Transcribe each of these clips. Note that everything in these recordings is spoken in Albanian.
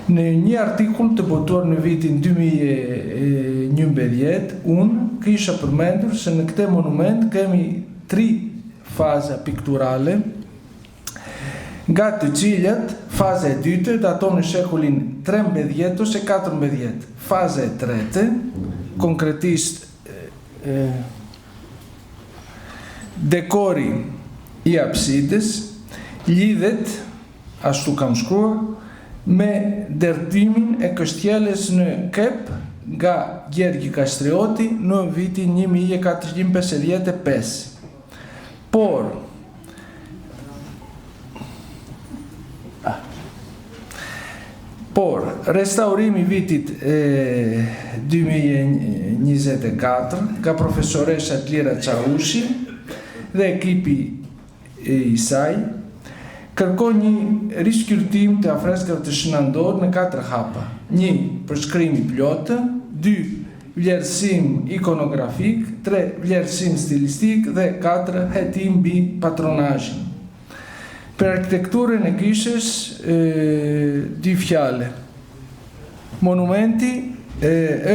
Në një artikull të botuar në vitin 2011, unë kisha përmendur se në këtë monument kemi 3 faza pikturale, nga të cilat faza e dytë daton në shekullin 13 ose 14. Faza e tretë, konkretisht dekori i apsides, lidhet, ashtu kam shkruar, me dërtimin e kështjeles në Kep nga Gjergji Kastrioti në vitin 1455. Por, restaurimi vitit 2024 nga profesoresha Lira Çaushi dhe ekipi i saj kërkon një rishkyrtim të afreskave të shënandor në 4 hapa. 1. Përshkrim i plotë, 2. Vlerësim ikonografik, 3. Vlerësim stilistik dhe 4. Hetim mbi patronazhin. Për arkitekturën e kishës, 2 fjale. Monumenti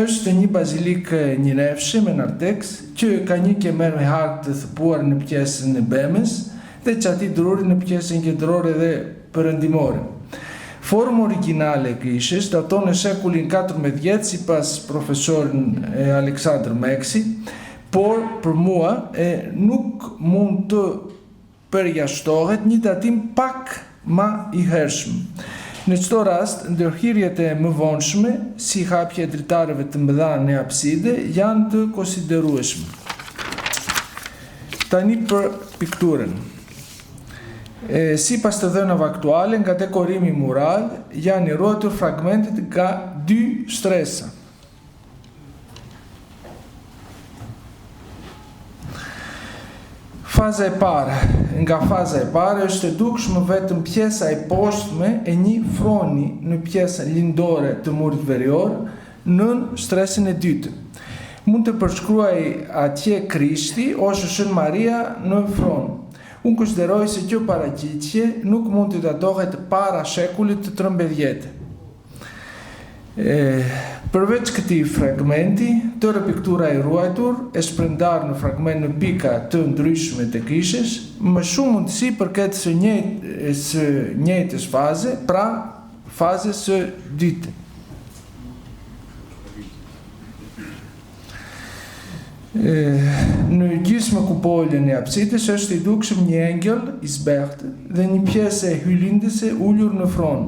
është një bazilik njënefshë me narteks, që ka një kemer me hark të thëpuar në pjesën e bemës dhe qati druri në pjesën kundërore dhe perëndimore. Forma origjinale e kishës daton në shekullin 14 sipas profesorin Aleksandr Meksi, por për mua nuk mund të përjashtohet një datim pak më i hershëm. Në çdo rast, ndërhyrjet e mëvonshme, si hapja e dritarëve të mëdha në apside, janë të konsiderueshme. Tani për pikturën. Sipas të dhënave aktuale, nga dekorimi mural, janë ruajtur fragmentet nga 2 shtresa. Faza e parë. Nga faza e parë është e dukshme vetëm pjesa e poshtme e një froni në pjesën lindore të murit verior nën shtresën e dytë. Mund të përshkruaj atje Krishti ose Shën Maria në fron. Unë konsideroj se kjo paraqitje nuk mund të datohet para shekullit të 13. Përveç këtij fragmenti, tërë piktura e ruajtur e shpërndar në fragment në pika të ndryshme të kishës, më shumë mundësi përket së njëjtës faze, pra fazës së dytë. Në gjysmë kupolën e apsides është i dukshëm një engjëll i zbehtë dhe një pjesë e hylindëse ullur në fron.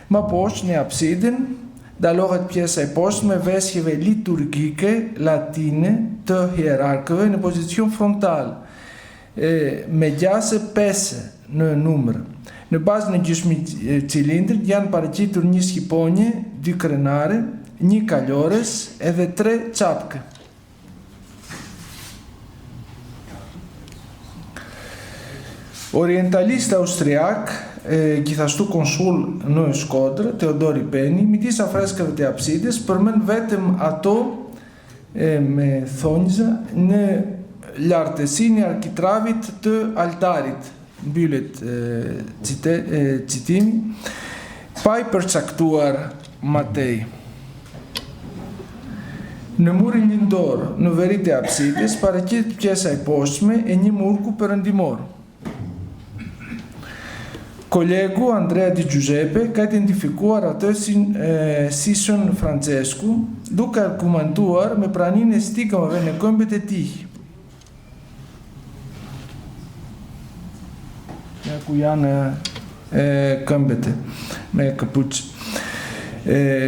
Më poshtë në apsiden dalohet pjesa e poshtë me vesjeve liturgike latine të hierarkëve në pozicion frontal, me gjase 5 në numër. Në bazë në gjysmë cilindrit janë paraqitur një skiponje, 2 krenare, 1 kalores edhe 3 çapkë. Orientalist austriak, gjithashtu konsul në Shkodrë, Teodori Peni, midis afreskave të apsides, përmend vetëm ato me thonjza në lartësinë e arkitravit të altarit, mbyllet citimi, pa i përcaktuar Matej. Në murin lindor, në veri të apsides, paraqitet pjesa e poshtme e një murku perëndimor. Kolegu Andrea Di Giuseppe ka identifikuar atë si Shën Francesku, duke argumentuar me praninë e stigmave në këmbët e tij. Ja ku janë këmbët me kapuç.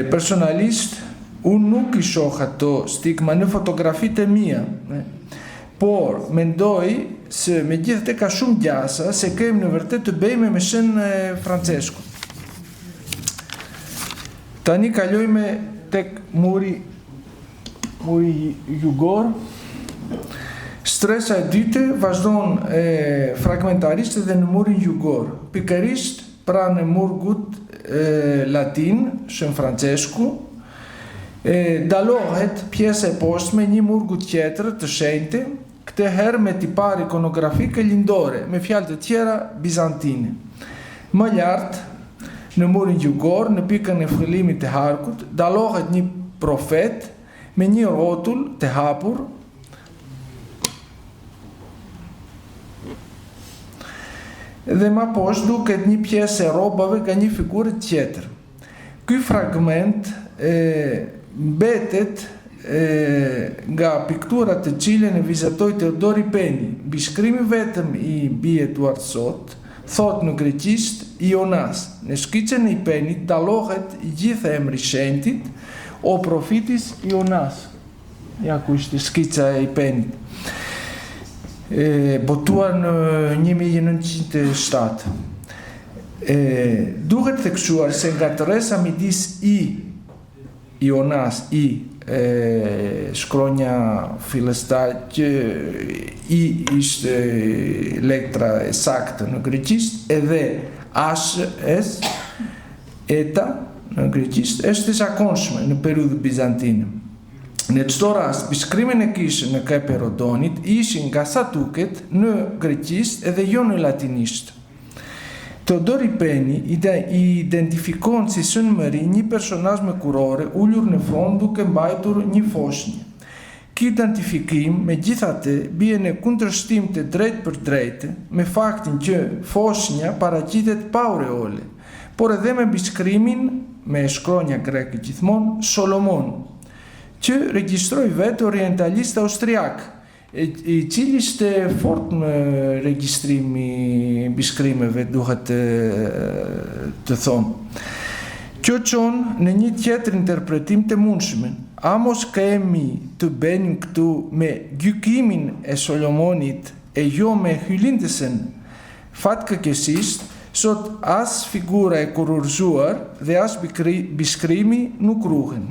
Personalisht, unë nuk i shoh ato stigma në fotografitë e mia, por mendoj se me gjithë të ka shumë gjasa se kemi në vërtet të bëjmë me Shën Francesku. Tani kalojme tek muri jugor. Stresa e dytë vazhdon fragmentarisht edhe në murin jugor. Pikërisht pranë murgut latin, Shën Francesku, dalohet pjesë e poshtme një murgut tjetër të shenjtë, këtë herë me tipar ikonografike lindore, me fjalë të tjera bizantine. Më lartë, në murin jugor, në pikën e fillimit të harkut, dallohet një profet me një rrotull të hapur dhe më poshtë duket një pjesë e rrobave nga një figurë tjetër. Ky fragment mbetet nga pikturat të cilën e vizatoi Teodori Peni. Bishkrimi vetëm i bie Eduard Sot thot në greqisht Ionas. Në skicën e Penit dallohet i gjithë emri shenjtit o profitis Ionas. Ja ku ishte skica e Penit. Botuar në 1907. Duhet theksuar se nga tërresa midis Ionas shkronja fillestare që i ishte letra e saktë në greqisht edhe es eta në greqisht është e zakonshme në periudhën bizantine. Në çdo rast, bishkrimin e kishën në Kajperodonit ishin nga sa duket në greqisht edhe jo në latinisht. Teodori Peni i identifikon si sënmëri një personazh me kurore ullur në front duke mbajtur një foshnjë. Ky identifikim megjithatë bie në kundërshtim të drejtë për drejtë me faktin që foshnja paraqitet pa aureole, por edhe me bishkrimin me shkronja greke gjithmonë Solomon, që regjistroi vetë orientalist austriak, i cili ishte fort në regjistrimi bishkrimeve, duhet të thonë. Kjo çon në një tjetër interpretim të mundshëm. Amos kemi të bënim këtu me gjykimin e Solomonit e jo me hyllindësen. Fatkeqësisht, sot as figura e kurorzuar dhe as bishkrimi nuk ruhen.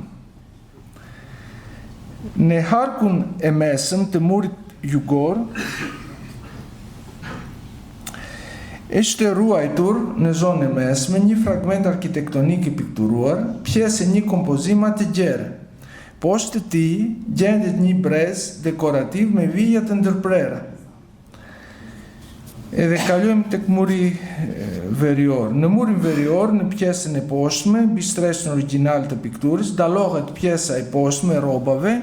Në harkun e mesëm të murit jugor është ruajtur në zonën e mesme një fragment arkitektonik i pikturuar, pjesë e një kompozim të gjerë. Poshtë të tij gjendet një brez dekorativ me vija të ndërprera. Edhe kalojmë tek muri verior. Në murin verior, në pjesën e poshtme, mbi stresën origjinal të pikturës, dallohet pjesa e poshtme e rrobave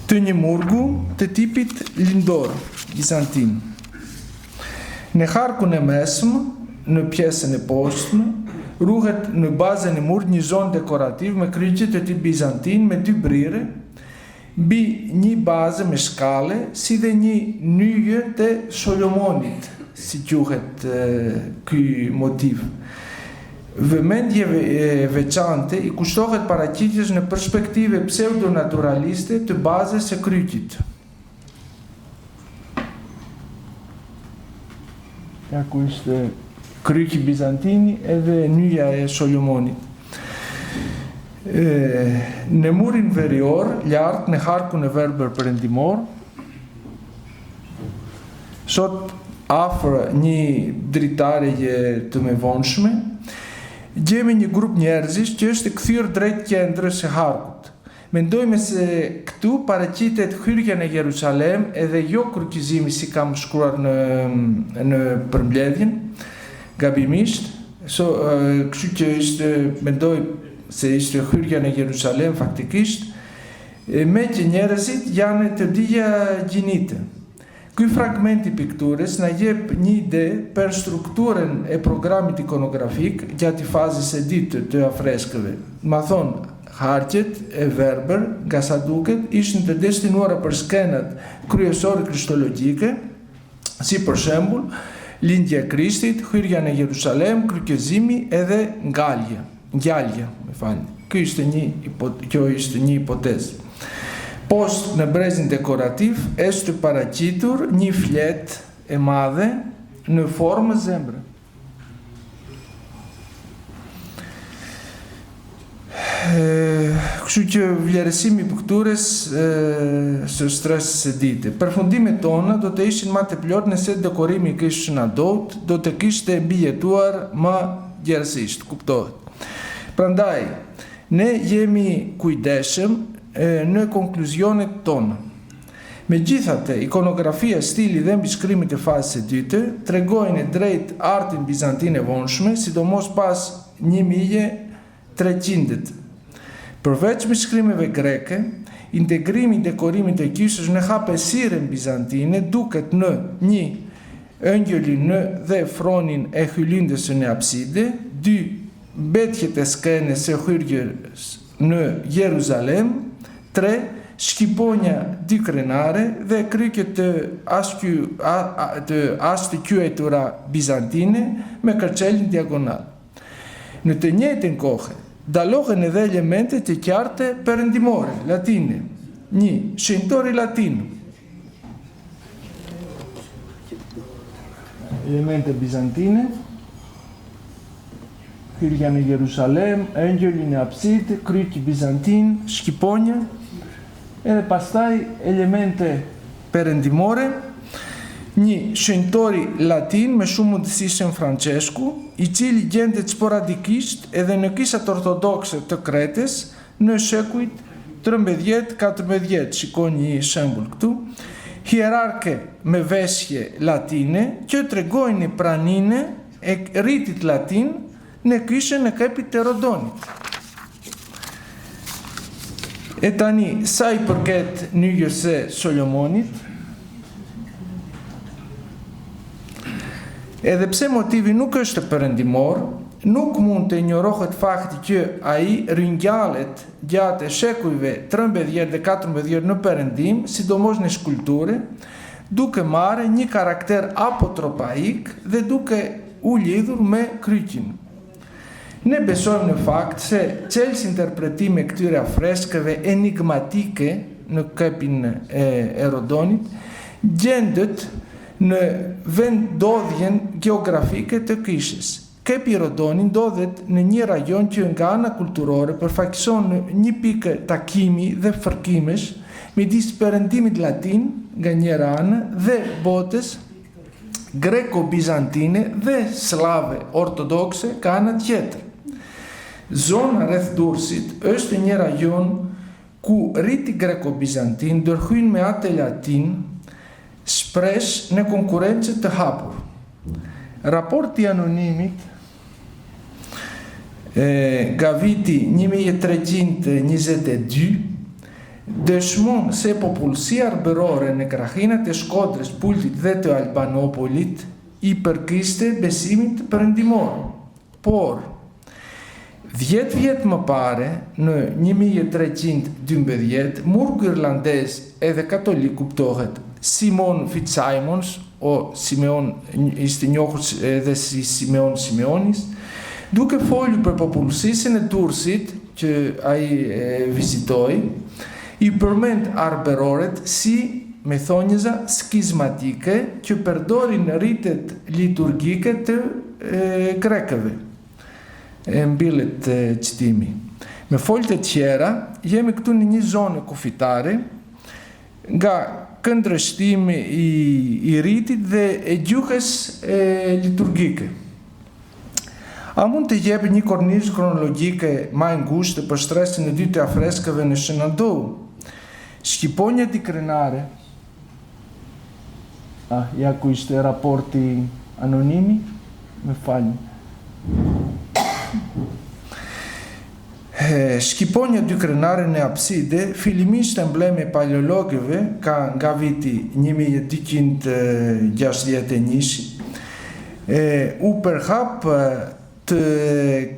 të një murgu të tipit lindor, bizantin. Në harkun e mesëm, në pjesën e poshtme, ruhet në bazën e murit një zonë dekorativ me kryqe të tip bizantin me dy brire, mbi një bazë me shkale, si dhe një nyje të Solomonit, si quhet ky motiv. Vëmendje veçante i kushtohet paraqitjes në perspektive pseudonaturaliste të bazës së kryqit. Ja ku ishte kryqi bizantini edhe nyja e Solomonit. Në murin verior, lart në harkun e verbër perëndimor, sot afër një dritareje të mëvonshme, gjemi një grup njerëzish që është kthyer drejt qendrës së harkut. Mendojmë se këtu paraqitet hyrja në Jerusalem edhe jo kryqëzimi si kam shkruar në përmbledhjen, gabimisht, kështu që ishte, mendoj se ishte hyrja në Jerusalem faktikisht, me që njerëzit janë të dija gjinite. Ky fragment i pikturës na jep një ide për strukturën e programit ikonografik gjatë fazës së dytë të afreskëve. Ma thonë, harqet e verbër, nga sa duket, ishin të destinuara për skenat kryesore kristologjike, si për shembull, lindja e Krishtit, hyrja në Jerusalem, kryqëzimi edhe ngjallja, më falni. Kjo ishte një hipotezë. Poshtë në brezin dekorativ është paraqitur një fletë e madhe në formë zemre. Kështu që vlerësimi i pikturës së stresës së dite. Përfundimet tona do të ishin më të plot nëse dekorimi i kishën adot, do të kishte mbijetuar më gjerësisht, kuptohet. Prandaj, ne jemi kujdesshëm në konkluzionet tona. Megjithatë, ikonografia, stili dhe mbishkrimit e fazës së dytë tregojnë drejt artin bizantin e vonshme, sidomos pas 1300-t. Përveç mbishkrimeve greke, integrimi i dekorimit të kyçës në hapësirën bizantine duket në një ëngjëlin dhe fronin e hyllindës në abside, 2 mbetjet e skenës së hyrjes në Jeruzalem, 3 shqiponja dy krenare dhe kryqe të ashtë bizantine me kërçelin diagonal. Në të njëjtën kohë, dalohen edhe elemente të qartë perëndimore, latine. 1. Shenjtori latin. Elemente bizantine, hyrja në Jerusalem, ëngjëli në absid, kryqi bizantin, shqiponja, edhe pastaj elemente perëndimore, 1. Shenjtori latin me shumë mundësi Shën Francesku, i cili gjendet sporadikisht edhe në kishat ortodokse të Kretës në shekujt 13-14. Shikoni një shembull këtu. Hierarke me veshje latine që tregojnë praninë e ritit latin në kishën e Kepit të Rodonit. E tani, sa i përket nyjës së Solomonit, edhe pse motivi nuk është perëndimor, nuk mund të injorohet fakti që ai ringjallet gjatë shekujve 13 dhe 14 në perëndim, sidomos në skulpturë, duke marrë një karakter apotropaik dhe duke u lidhur me kryqin. Ne besojmë në fakt se çelësi interpretime këtyre freskëve enigmatike në Kepin e Rodonit gjendet në vendodhjen geografike të kishës. Kepi i Rodonit ndodhet në një rajon që nga ana kulturore përfaqëson një pikë takimi dhe fërkimesh midis perëndimit latin nga njëra anë dhe botës greko-bizantine dhe slave ortodokse ka ana tjetër. Zona rreth Durrësit është një rajon ku riti greko-bizantin ndërhyn me atë latin shpresh në konkurrencë të hapur. Raporti anonimit nga viti 1322 dëshmon se popullsia arbërore në krahinat e Shkodrës, Pultit dhe të Albanopolit i përkiste besimit perëndimor. Por 10 vjet më pare, në 1312, murgu irlandez edhe katolik kuptohet Simon Fitzsimons, o Simeon ishte njohur edhe si Simeon Simeonis, duke folur për popullsisën e Durrësit që ai vizitoi, i përmend arbëroret si me thonjëza skizmatike që përdorin ritet liturgjike të grekëve. Mbillet qëtimi. Me folët e tjera, jemi këtu në një zonë kufitare nga këndrështimi i ritit dhe e gjuhës liturgjike. A mund të jepë një kornizë kronologjike më e ngushtë për shtresën e dy të afreskëve në Shenandoah? Shqiponja di krenare. Ja ku ishte raporti anonimi? Me falni. Shqiponja dy krenare në abside, fillimisht embleme paleologëve ka nga viti 1261, u përhap të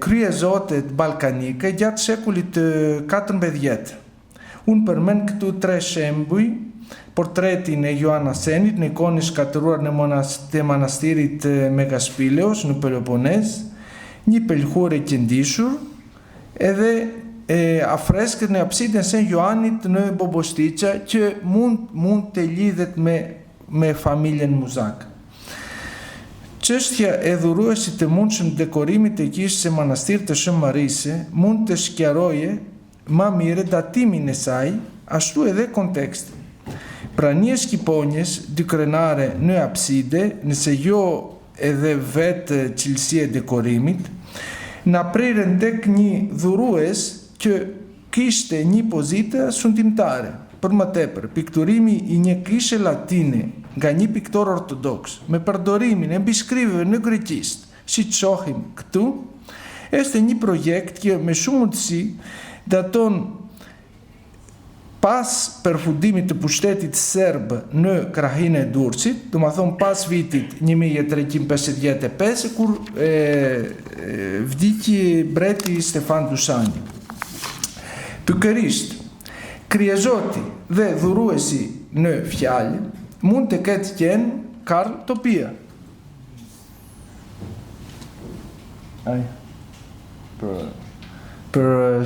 kryezotet balkanike gjatë shekullit të 14. Unë përmend këtu 3 shembuj: portretin e Joan Asenit në ikonë shkatëruar në manastirit Megaspileos në Peloponez, një pelhure qëndishur, edhe afreskët në absidën Sen Joanit në Bobostiqa që mund të lidhet me familjen Muzak. Çështja e dhuruesit të mundshëm dekorimit të kishës së manastir të Shën Marise mund të shkjaroje më mirë datimin e saj, ashtu edhe kontekstin. Prania e shqiponjes dy krenare në abside, nëse jo edhe vetë cilësia e dekorimit, në prirën tek një dhurues që kishte një pozitë shundimtare. për më tepër, pikturimi I një kishe latine nga një piktor ortodoks me përdorimin e mbishkriveve në greqisht, si të shohim këtu, është një projekt që me shumë mundësi daton pas përfundimit të pushtetit serb në krahinë e Durrësit, do të thonë pas vitit 1355 kur vdiqi breti Stefan Dušani. Pikërisht, kryezoti dhe dhuruesi në fjalë mund të ketë qenë Karl Topia. Për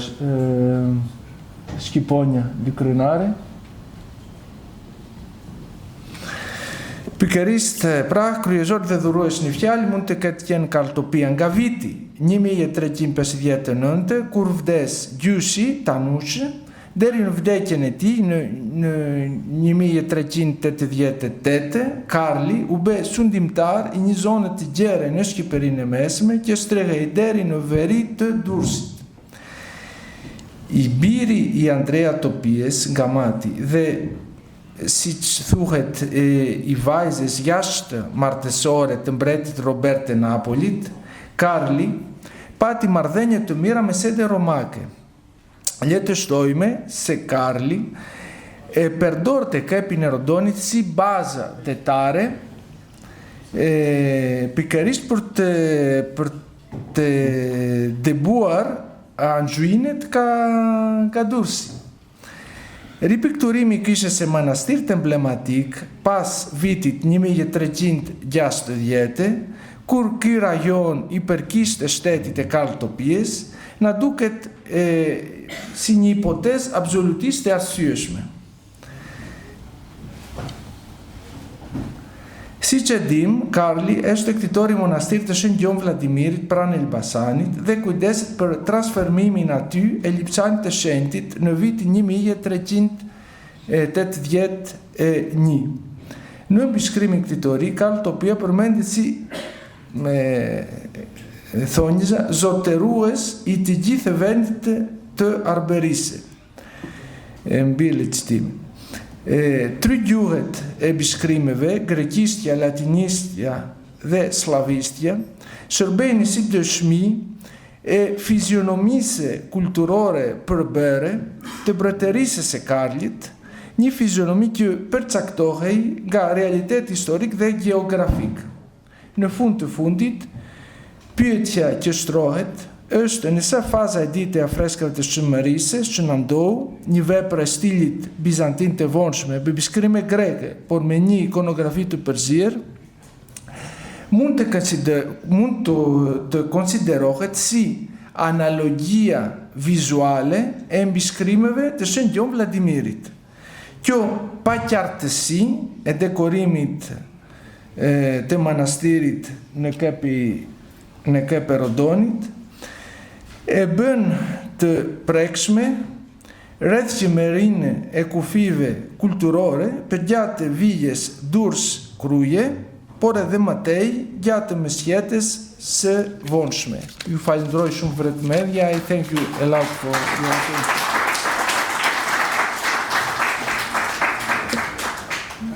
Shqiponja lykrenare. Pikërisht, pra, kryezor dhe dhurues në fjalë mund të ketë qenë Karl Topia nga viti 1359, kur vdes gjyshi Tanush, deri në vdekjen e tij në 1388, Karli u bë sundimtar I një zone të gjerë në Shqipërinë e Mesme, që strehej deri në veri të Durrësit. I biri I Andrea Topies nga mati dhe siç thuhet I vajzës jashtë martësore të mbretit Robert të Napolit, Karli pati marrëdhënie të mira me sede romake. Le të shtojmë se Karli e përdorte kepin e Rodonit si baza tetare pikërisht për të debuar anxhuinet ka Durrësi. Ripikturimi I kishës së manastirit emblematik pas vitit 1360, kur ky rajon I përkishte shtetit e Karl Topies, na duket si një hipotezë absolutisht e arsyeshme. Siç e dim, Karli është këtitore I monastirit të Shën Gjon Vladimirit pranë Elbasanit dhe kujdeset për transformimin aty e Lipçanit të Shenjtit në vitin 1381. Në mbishkrimin këtitori, Karl Topia përmendet si thonjza zotërues I të gjithë vendit të Arberisë. Mbillet shtimin. Tre gjuhët e bishkrimeve, greqistja, latinistja dhe slavistja, shërbejnë si dëshmi e fizionomisë kulturore përbëre të mbretërisë së Karlit, një fizionomi që përcaktohej nga realitet historik dhe geografik. Në fund të fundit, pyetja që shtrohet është nëse faza e ditë e afreskave të shëmërisë që në ndohu, një vepër e stilit bizantin të vonshme, me bishkrime greke, por me një ikonografi të përzirë, mund të konsiderohet si analogia vizuale e mbishkrimeve të Shën Gjon Vladimirit. Kjo pa qartësi e dekorimit të manastirit në kep e Rodonit, e bën të prekshme rreth qemerinë e kufive kulturore për gjatë vijes Durrës-Kruje, por edhe më tej gjatë mesjetës së vonshme. Ju falenderoj shumë për vëmendja. I thank you a lot for your attention.